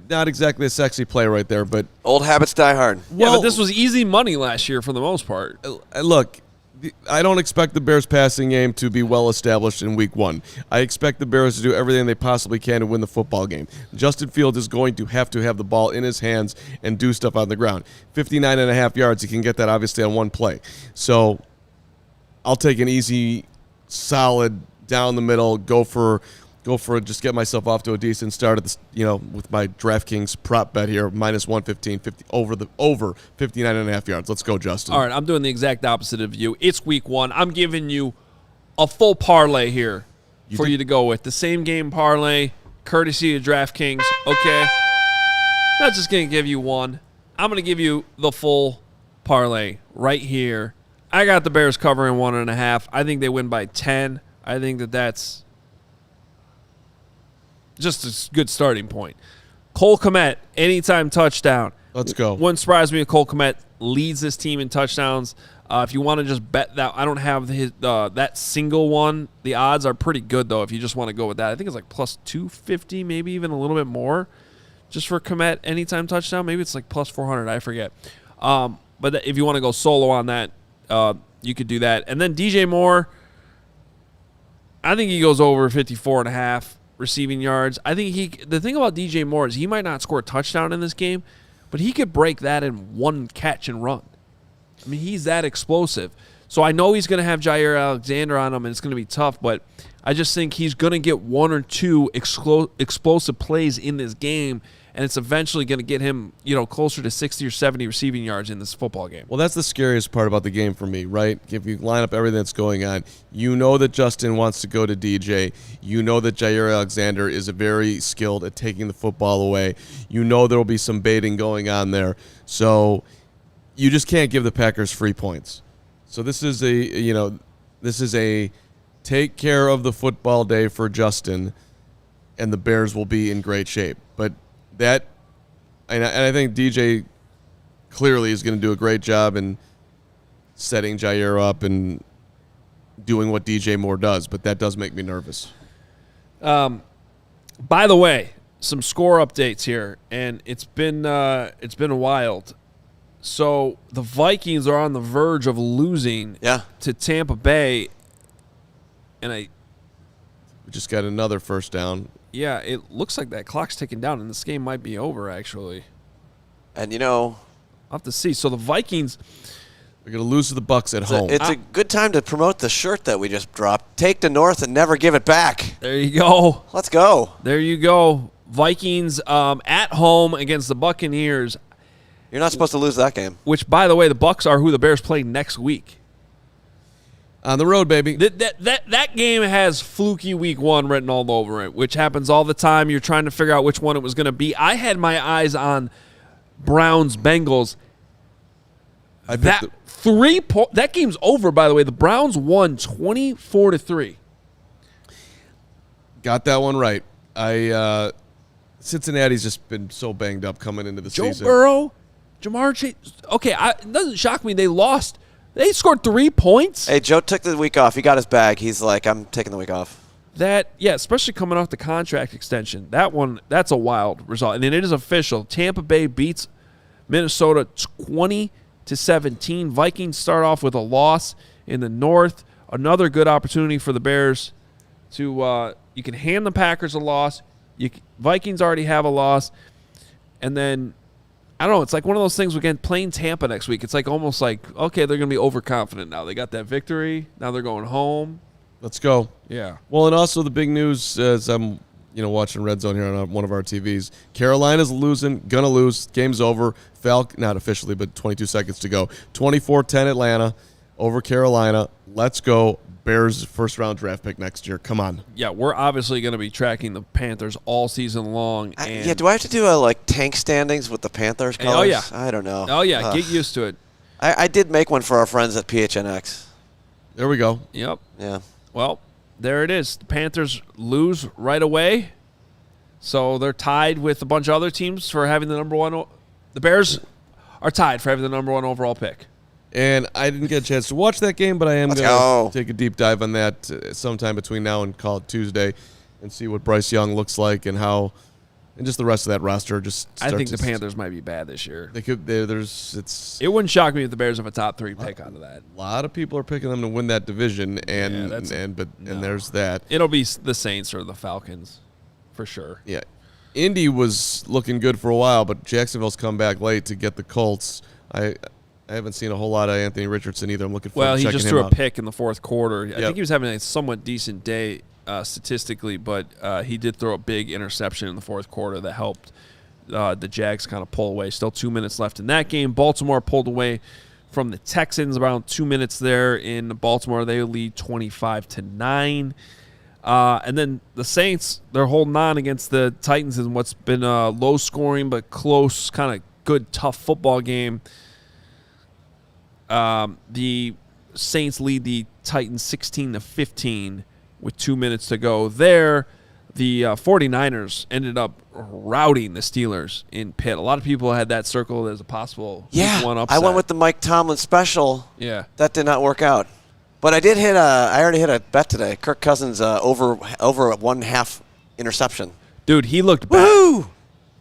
Speaker 3: not exactly a sexy play right there, but
Speaker 2: Old habits die hard.
Speaker 1: Yeah, but this was easy money last year for the most part.
Speaker 3: Look, I don't expect the Bears passing game to be well established in week 1. I expect the Bears to do everything they possibly can to win the football game. Justin Fields is going to have the ball in his hands and do stuff on the ground. 59.5 yards, he can get that obviously on one play. So I'll take an easy, solid, down the middle, go for just get myself off to a decent start at this, with my DraftKings prop bet here, minus 115, 50 over 59.5 yards. Let's go, Justin.
Speaker 1: All right, I'm doing the exact opposite of you. It's week 1. I'm giving you a full parlay here for you to go with. The same game parlay, courtesy of DraftKings. Okay. Not just going to give you one. I'm going to give you the full parlay right here. I got the Bears covering 1.5. I think they win by 10. I think that's just a good starting point. Cole Kmet, anytime touchdown.
Speaker 3: Let's go.
Speaker 1: Wouldn't surprise me if Cole Kmet leads this team in touchdowns. If you want to just bet that, I don't have that single one. The odds are pretty good, though, if you just want to go with that. I think it's like plus 250, maybe even a little bit more, just for Kmet anytime touchdown. Maybe it's like plus 400. I forget. But if you want to go solo on that, you could do that. And then DJ Moore, I think he goes over 54.5 receiving yards. I think the thing about DJ Moore is he might not score a touchdown in this game, but he could break that in one catch and run. I mean, he's that explosive. So I know he's going to have Jair Alexander on him, and it's going to be tough, but I just think he's going to get 1 or 2 explosive plays in this game, and it's eventually going to get him, closer to 60 or 70 receiving yards in this football game.
Speaker 3: Well, that's the scariest part about the game for me, right? If you line up everything that's going on, you know that Justin wants to go to DJ. You know that Jair Alexander is very skilled at taking the football away. You know there will be some baiting going on there. So you just can't give the Packers free points. So this is a take care of the football day for Justin, and the Bears will be in great shape. But and I think DJ clearly is going to do a great job in setting Jair up and doing what DJ Moore does, but that does make me nervous.
Speaker 1: By the way, some score updates here, and it's been wild. So the Vikings are on the verge of losing to Tampa Bay, and
Speaker 3: we just got another first down.
Speaker 1: Yeah, it looks like that clock's ticking down, and this game might be over, actually.
Speaker 2: And,
Speaker 1: I'll have to see. So the Vikings,
Speaker 3: they're going to lose to the Bucs at home.
Speaker 2: It's a good time to promote the shirt that we just dropped. Take the North and never give it back.
Speaker 1: there you go.
Speaker 2: Let's go.
Speaker 1: There you go. Vikings at home against the Buccaneers.
Speaker 2: You're not supposed to lose that game.
Speaker 1: Which, by the way, the Bucs are who the Bears play next week.
Speaker 3: On the road, baby.
Speaker 1: That game has fluky week 1 written all over it, which happens all the time. You're trying to figure out which one it was going to be. I had my eyes on Browns-Bengals. That game's over, by the way. The Browns won 24-3.
Speaker 3: Got that one right. Cincinnati's just been so banged up coming into the season.
Speaker 1: Joe Burrow, Jamar Chase. Okay, it doesn't shock me they lost. They scored 3 points.
Speaker 2: Hey, Joe took the week off. He got his bag. He's like, I'm taking the week off.
Speaker 1: Especially coming off the contract extension. That's a wild result. And then it is official. Tampa Bay beats Minnesota 20-17. Vikings start off with a loss in the North. Another good opportunity for the Bears to you can hand the Packers a loss. Vikings already have a loss. And then, I don't know, it's like one of those things, again, playing Tampa next week. It's like almost like, okay, they're going to be overconfident now. They got that victory. Now they're going home.
Speaker 3: Let's go.
Speaker 1: Yeah.
Speaker 3: Well, and also the big news as I'm watching Red Zone here on one of our TVs. Carolina's losing, going to lose. Game's over. Not officially, but 22 seconds to go. 24-10 Atlanta over Carolina. Let's go. Bears first-round draft pick next year. Come on.
Speaker 1: Yeah, we're obviously going to be tracking the Panthers all season long. And
Speaker 2: do I have to do a tank standings with the Panthers colors?
Speaker 1: Oh, yeah.
Speaker 2: I don't know.
Speaker 1: Oh, yeah, get used to it.
Speaker 2: I did make one for our friends at PHNX.
Speaker 3: There we go.
Speaker 1: Yep.
Speaker 2: Yeah.
Speaker 1: Well, there it is. The Panthers lose right away. So they're tied with a bunch of other teams for having the number one. The Bears are tied for having the number 1 overall pick.
Speaker 3: And I didn't get a chance to watch that game, but I am going to take a deep dive on that sometime between now and call it Tuesday and see what Bryce Young looks like and just the rest of that roster.
Speaker 1: I think the Panthers might be bad this year.
Speaker 3: They could. It
Speaker 1: wouldn't shock me if the Bears have a top 3 pick out of that.
Speaker 3: A lot of people are picking them to win that division, and there's that.
Speaker 1: It'll be the Saints or the Falcons, for sure.
Speaker 3: Yeah, Indy was looking good for a while, but Jacksonville's come back late to get the Colts. I haven't seen a whole lot of Anthony Richardson either. I'm looking forward to checking him out. Well, he just threw
Speaker 1: a pick in the fourth quarter. I think he was having a somewhat decent day statistically, but he did throw a big interception in the fourth quarter that helped the Jags kind of pull away. Still 2 minutes left in that game. Baltimore pulled away from the Texans around 2 minutes there in Baltimore. They lead 25-9. And then the Saints, they're holding on against the Titans in what's been a low-scoring but close, kind of good, tough football game. The Saints lead the Titans 16-15 with 2 minutes to go. There, the 49ers ended up routing the Steelers in Pitt. A lot of people had that circled as a possible week 1 upset.
Speaker 2: I went with the Mike Tomlin special.
Speaker 1: Yeah.
Speaker 2: That did not work out. But I already hit a bet today. Kirk Cousins over 1.5 interception.
Speaker 1: Dude, he looked bad.
Speaker 2: Woo!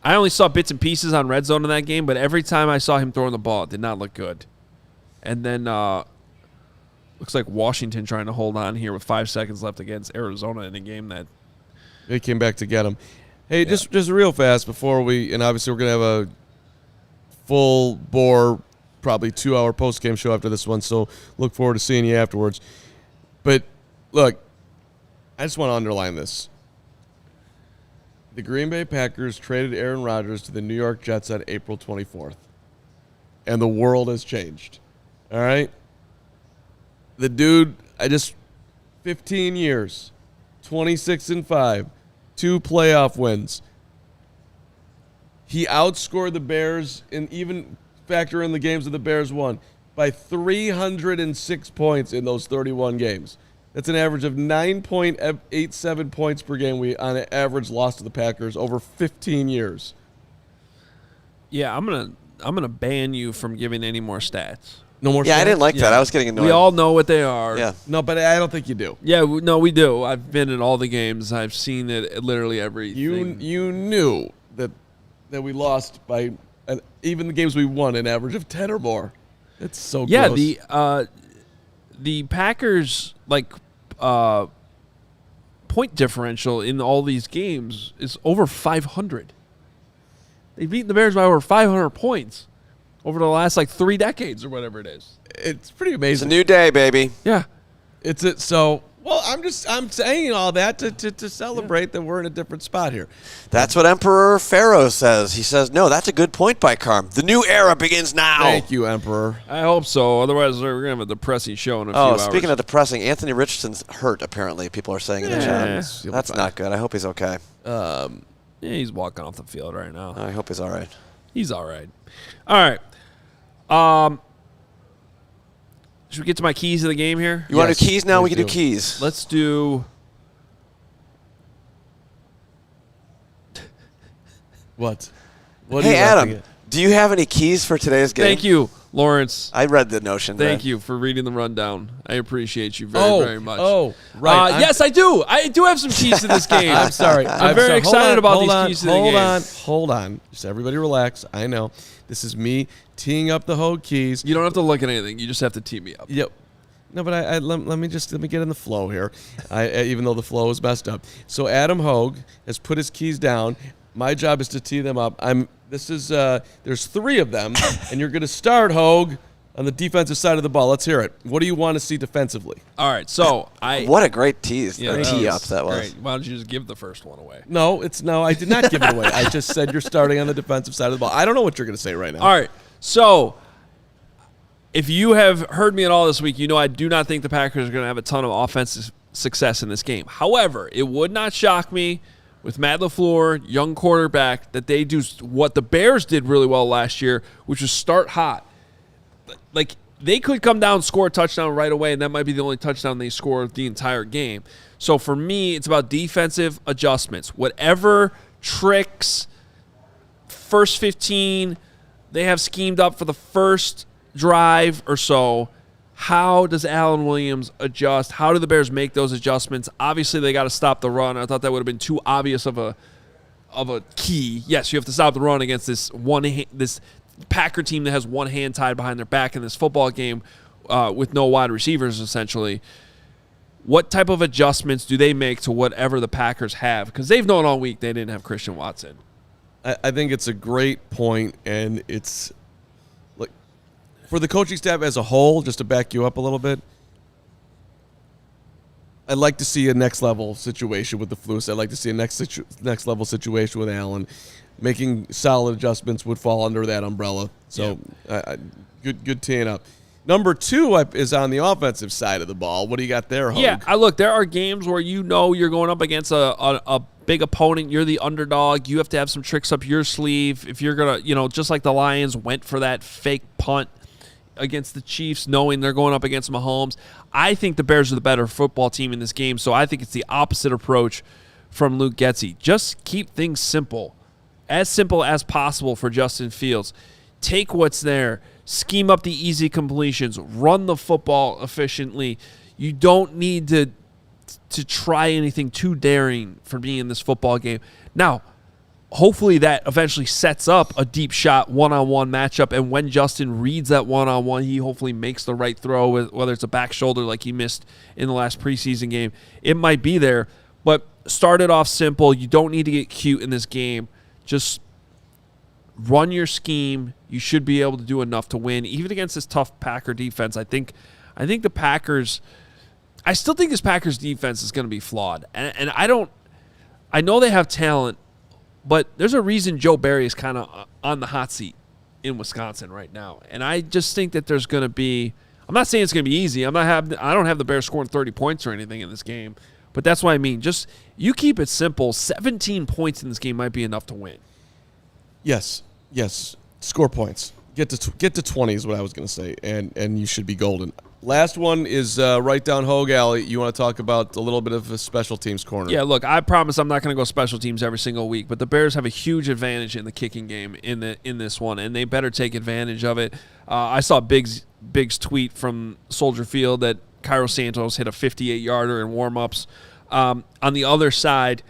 Speaker 1: I only saw bits and pieces on Red Zone in that game, but every time I saw him throwing the ball, it did not look good. And then looks like Washington trying to hold on here with 5 seconds left against Arizona in a game that
Speaker 3: they came back to get him. Hey, just real fast before and obviously we're going to have a full bore, probably 2-hour post-game show after this one, so look forward to seeing you afterwards. But, look, I just want to underline this. The Green Bay Packers traded Aaron Rodgers to the New York Jets on April 24th, and the world has changed. All right? The dude, 15 years, 26-5, 2 playoff wins. He outscored the Bears, and even factor in the games that the Bears won, by 306 points in those 31 games. That's an average of 9.87 points per game. We, on an average, lost to the Packers over 15 years.
Speaker 1: Yeah, I'm gonna ban you from giving any more stats.
Speaker 3: No more.
Speaker 2: Yeah,
Speaker 3: stats?
Speaker 2: I didn't like that. I was getting annoyed.
Speaker 1: We all know what they are.
Speaker 2: Yeah.
Speaker 3: No, but I don't think you do.
Speaker 1: Yeah, no, we do. I've been in all the games. I've seen it literally everything.
Speaker 3: You knew that we lost by even the games we won an average of 10 or more. It's so gross.
Speaker 1: Yeah, the Packers point differential in all these games is over 500. They've beaten the Bears by over 500 points over the last 3 decades or whatever it is.
Speaker 3: It's pretty amazing.
Speaker 2: It's a new day, baby.
Speaker 1: Yeah.
Speaker 3: So Well, I'm saying all that to celebrate that we're in a different spot here.
Speaker 2: That's what Emperor Pharaoh says. He says, no, that's a good point by Carm. The new era begins now.
Speaker 3: Thank you, Emperor.
Speaker 1: I hope so. Otherwise, we're going to have a depressing show in a few hours.
Speaker 2: Speaking of depressing, Anthony Richardson's hurt, apparently, people are saying in the chat. That's not good. I hope he's okay.
Speaker 1: Yeah, he's walking off the field right now.
Speaker 2: I hope he's all right.
Speaker 1: He's all right. All right. Should we get to my keys of the game here?
Speaker 2: You want to do keys now? We can do keys.
Speaker 1: Let's do...
Speaker 3: What?
Speaker 2: Hey, Adam, do you have any keys for today's game?
Speaker 1: Thank you, Lawrence.
Speaker 2: I read the notion.
Speaker 1: Thank you for reading the rundown. I appreciate you very much.
Speaker 3: Oh, right.
Speaker 1: Yes, I do. I do have some keys to this game.
Speaker 3: I'm sorry.
Speaker 1: I'm very excited about these keys to the game.
Speaker 3: Hold on. Just everybody relax. I know. This is me teeing up the Hoge keys.
Speaker 1: You don't have to look at anything. You just have to tee me up.
Speaker 3: Yep. No, but let me get in the flow here. Even though the flow is messed up. So Adam Hoge has put his keys down. My job is to tee them up. There's 3 of them, and you're going to start, Hoge, on the defensive side of the ball. Let's hear it. What do you want to see defensively?
Speaker 1: All right, so
Speaker 2: what a great tease.
Speaker 1: Yeah,
Speaker 2: tee up that was.
Speaker 1: Great. Why don't you just give the first one away?
Speaker 3: No, I did not give it away. I just said you're starting on the defensive side of the ball. I don't know what you're going to say right now.
Speaker 1: All right, so if you have heard me at all this week, you know I do not think the Packers are going to have a ton of offensive success in this game. However, it would not shock me with Matt LaFleur, young quarterback, that they do what the Bears did really well last year, which was start hot. Like, they could come down, score a touchdown right away, and that might be the only touchdown they score the entire game. So for me, it's about defensive adjustments. Whatever tricks, first 15, they have schemed up for the first drive or so. How does Allen Williams adjust? How do the Bears make those adjustments? Obviously, they got to stop the run. I thought that would have been too obvious of a key. Yes, you have to stop the run against this Packer team that has one hand tied behind their back in this football game with no wide receivers, essentially. What type of adjustments do they make to whatever the Packers have? Because they've known all week they didn't have Christian Watson.
Speaker 3: I think it's a great point, and it's like for the coaching staff as a whole, just to back you up a little bit, I'd like to see a next level situation with the Flus. I'd like to see a next level situation with Allen. Making solid adjustments would fall under that umbrella. So good teeing up. Number 2 is on the offensive side of the ball. What do you got there, Hoge?
Speaker 1: Yeah, look, there are games where you know you're going up against a big opponent. You're the underdog. You have to have some tricks up your sleeve. If you're going to, just like the Lions went for that fake punt against the Chiefs, knowing they're going up against Mahomes. I think the Bears are the better football team in this game, so I think it's the opposite approach from Luke Getsy. Just keep things simple as possible for Justin Fields. Take what's there. Scheme up the easy completions. Run the football efficiently. You don't need to try anything too daring for being in this football game. Now, hopefully that eventually sets up a deep shot one-on-one matchup, and when Justin reads that one-on-one, he hopefully makes the right throw, whether it's a back shoulder like he missed in the last preseason game. It might be there, but start it off simple. You don't need to get cute in this game. Just run your scheme. You should be able to do enough to win, even against this tough Packer defense. I think the Packers. I still think this Packers defense is going to be flawed, and I know they have talent, but there's a reason Joe Barry is kind of on the hot seat in Wisconsin right now, and I just think that there's going to be. I'm not saying it's going to be easy. I don't have the Bears scoring 30 points or anything in this game, but that's what I mean. Just you keep it simple. 17 points in this game might be enough to win.
Speaker 3: Yes. Score points. Get to 20 is what I was going to say, and you should be golden. Last one is right down Hoge Alley. You want to talk about a little bit of a special teams corner?
Speaker 1: Yeah, look, I promise I'm not going to go special teams every single week, but the Bears have a huge advantage in the kicking game in this one, and they better take advantage of it. I saw Big's tweet from Soldier Field that Cairo Santos hit a 58-yarder in warm-ups. On the other side,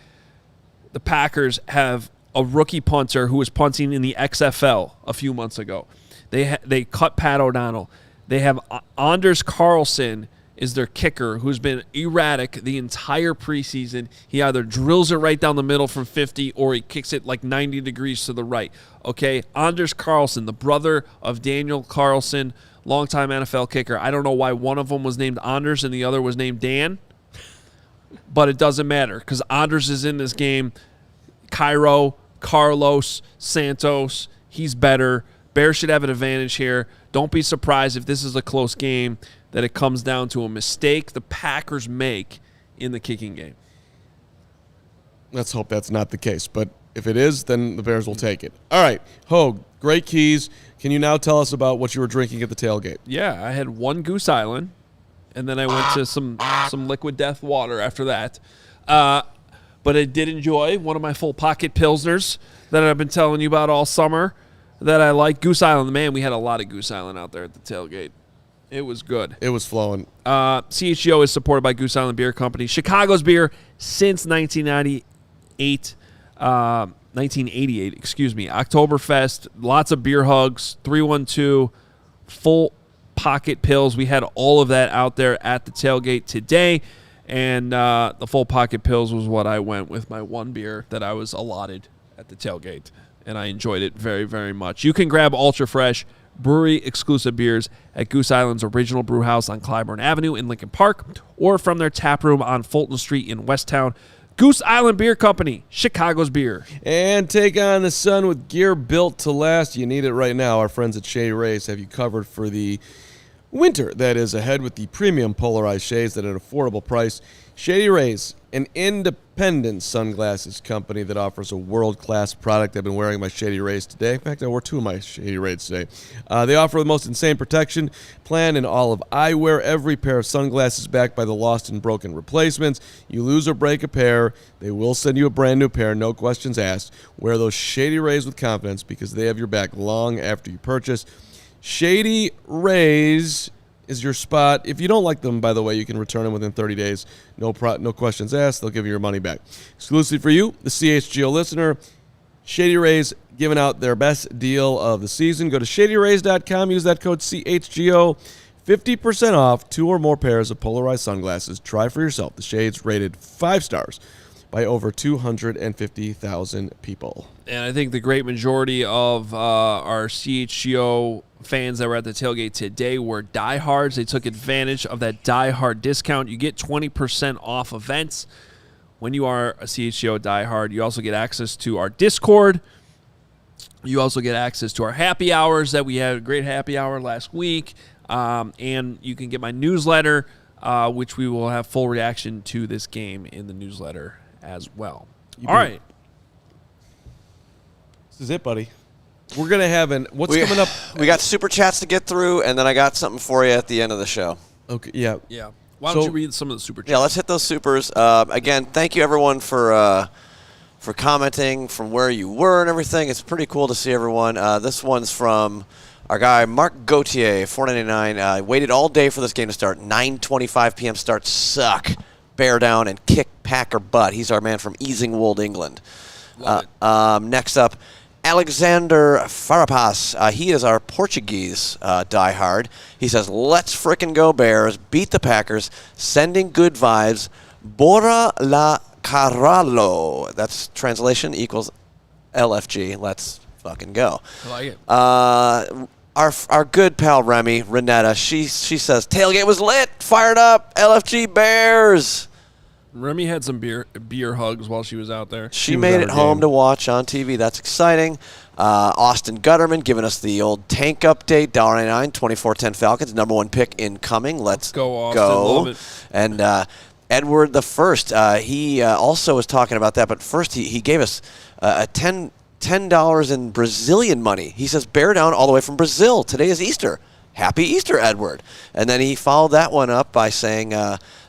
Speaker 1: the Packers have a rookie punter who was punting in the XFL a few months ago. They cut Pat O'Donnell. They have Anders Carlson is their kicker, who's been erratic the entire preseason. He either drills it right down the middle from 50 or he kicks it like 90 degrees to the right. Okay, Anders Carlson, the brother of Daniel Carlson, longtime NFL kicker. I don't know why one of them was named Anders and the other was named Dan. but it doesn't matter because Andres is in this game. Cairo, Carlos, Santos, he's better. Bears should have an advantage here. Don't be surprised if this is a close game that it comes down to a mistake the Packers make in the kicking game.
Speaker 3: Let's hope that's not the case. But if it is, then the Bears will take it. All right, Hoge, great keys. Can you now tell us about what you were drinking at the tailgate?
Speaker 1: Yeah, I had one Goose Island, and then I went to some Liquid Death water after that. But I did enjoy one of my full pocket Pilsners that I've been telling you about all summer that I like. Goose Island. Man, we had a lot of Goose Island out there at the tailgate. It was good.
Speaker 3: It was flowing.
Speaker 1: CHGO is supported by Goose Island Beer Company. Chicago's beer since 1988, excuse me. Oktoberfest, lots of beer hugs, 312, full pocket pills. We had all of that out there at the tailgate today, and the full pocket pills was what I went with my one beer that I was allotted at the tailgate, and I enjoyed it very, very much. You can grab Ultra Fresh brewery-exclusive beers at Goose Island's original brew house on Clybourne Avenue in Lincoln Park or from their tap room on Fulton Street in Westtown. Goose Island Beer Company, Chicago's beer.
Speaker 3: And take on the sun with gear built to last. You need it right now. Our friends at Shady Rays have you covered for the winter that is ahead with the premium polarized shades at an affordable price. Shady Rays, an independent sunglasses company that offers a world-class product. I've been wearing my Shady Rays today. In fact, I wore two of my Shady Rays today. They offer the most insane protection plan in all of eyewear. Every pair of sunglasses backed by the lost and broken replacements. You lose or break a pair, they will send you a brand new pair, no questions asked. Wear those Shady Rays with confidence because they have your back long after you purchase. Shady Rays is your spot. If you don't like them, by the way, you can return them within 30 days. No questions asked. They'll give you your money back. Exclusive for you, the CHGO listener, Shady Rays giving out their best deal of the season. Go to shadyrays.com. Use that code CHGO. 50% off 2 or more pairs of polarized sunglasses. Try for yourself. The shades rated 5 stars by over 250,000 people.
Speaker 1: And I think the great majority of our CHGO fans that were at the tailgate today were diehards. They took advantage of that diehard discount. You get 20% off events when you are a CHGO diehard. You also get access to our Discord. You also get access to our happy hours that we had a great happy hour last week. And you can get my newsletter, which we will have full reaction to this game in the newsletter as well. All right.
Speaker 3: This is it, buddy. We're going to have what's coming up?
Speaker 2: We got super chats to get through, and then I got something for you at the end of the show.
Speaker 3: Okay, yeah.
Speaker 1: Yeah. Why don't you read some of the super chats?
Speaker 2: Yeah, let's hit those supers. Again, thank you, everyone, for commenting from where you were and everything. It's pretty cool to see everyone. This one's from our guy, Mark Gauthier, $4.99. Waited all day for this game to start. 9:25 p.m. start. Suck. Bear down and kick Packer butt. He's our man from Easingwold, England. Next up, Alexander Farapas. He is our Portuguese diehard. He says, let's frickin' go Bears. Beat the Packers. Sending good vibes. Bora la Caralho. That's translation equals LFG. Let's fucking go.
Speaker 1: I like it.
Speaker 2: Our good pal Remy, Renetta, she says, tailgate was lit. Fired up. LFG Bears.
Speaker 1: Remy had some beer hugs while she was out there.
Speaker 2: She made it home to watch on TV. That's exciting. Austin Gutterman giving us the old tank update. $1.99, 24-10 Falcons. Number 1 pick incoming. Let's
Speaker 1: go, Austin. Love it.
Speaker 2: And Edward the First, he also was talking about that. But first, he gave us a $10 in Brazilian money. He says, bear down all the way from Brazil. Today is Easter. Happy Easter, Edward. And then he followed that one up by saying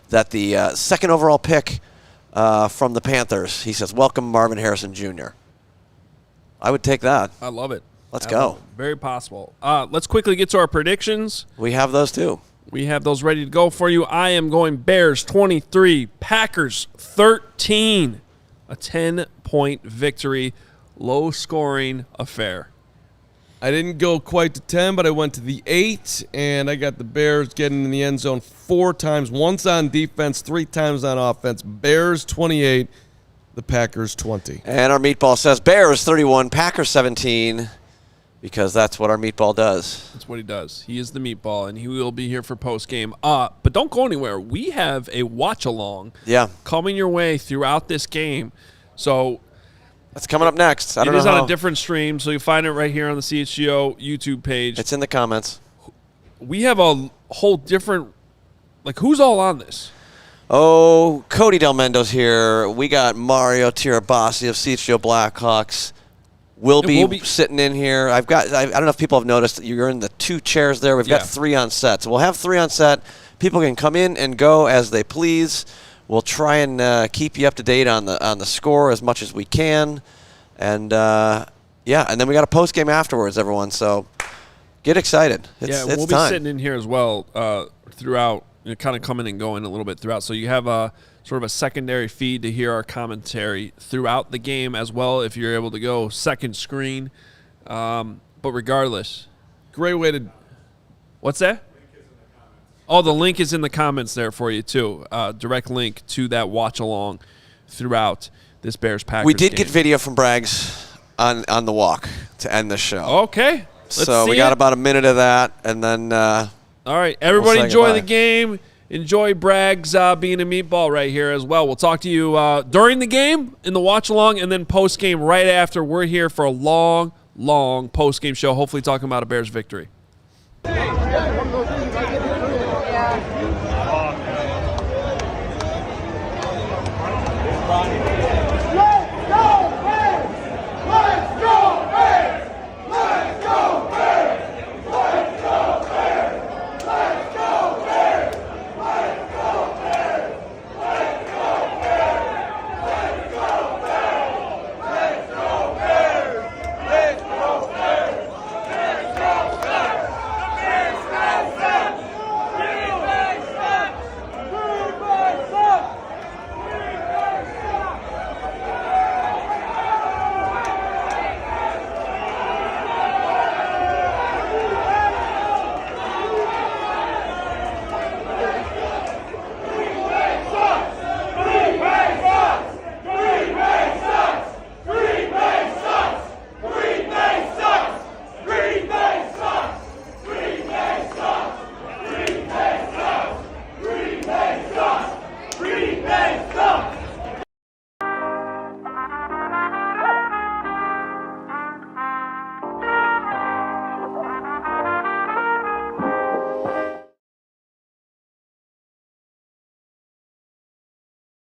Speaker 2: that the second overall pick from the Panthers, he says, welcome Marvin Harrison Jr. I would take that.
Speaker 1: I love it.
Speaker 2: Let's go.
Speaker 1: Very possible. Let's quickly get to our predictions.
Speaker 2: We have those too.
Speaker 1: We have those ready to go for you. I am going Bears 23, Packers 13. A 10-point victory. Low-scoring affair.
Speaker 3: I didn't go quite to 10, but I went to the 8, and I got the Bears getting in the end zone 4 times. Once on defense, 3 times on offense. Bears 28, the Packers 20.
Speaker 2: And our meatball says Bears 31, Packers 17. because that's what our meatball does.
Speaker 1: That's what he does. He is the meatball, and he will be here for post-game. But don't go anywhere. We have a watch-along coming your way throughout this game. So
Speaker 2: that's coming up next.
Speaker 1: It is on a different stream, so you'll find it right here on the CHGO YouTube page.
Speaker 2: It's in the comments.
Speaker 1: We have a whole different – who's all on this?
Speaker 2: Oh, Cody Del Mendo's here. We got Mario Tirabassi of CHGO Blackhawks. We'll be sitting in here. I don't know if people have noticed that you're in the 2 chairs there. We've got 3 on set. So we'll have 3 on set. People can come in and go as they please. We'll try and keep you up to date on the score as much as we can. And, and then we got a post game afterwards, everyone. So get excited. It's
Speaker 1: we'll be
Speaker 2: time.
Speaker 1: sitting in here as well throughout, kind of coming and going a little bit throughout. So you have a sort of a secondary feed to hear our commentary throughout the game as well if you're able to go second screen. But regardless.
Speaker 3: Great way to –
Speaker 1: What's that? Oh, the link is in the comments there for you, too. Direct link to that watch-along throughout this Bears-Packers
Speaker 2: We did
Speaker 1: game.
Speaker 2: get video from Braggs on the walk to end the show.
Speaker 1: Okay.
Speaker 2: So we got about a minute of that, and then
Speaker 1: all right, everybody enjoy
Speaker 2: goodbye.
Speaker 1: the game. Enjoy Bragg's being a meatball right here as well. We'll talk to you during the game, in the watch-along, and then post-game right after. We're here for a long, long post-game show, hopefully talking about a Bears victory.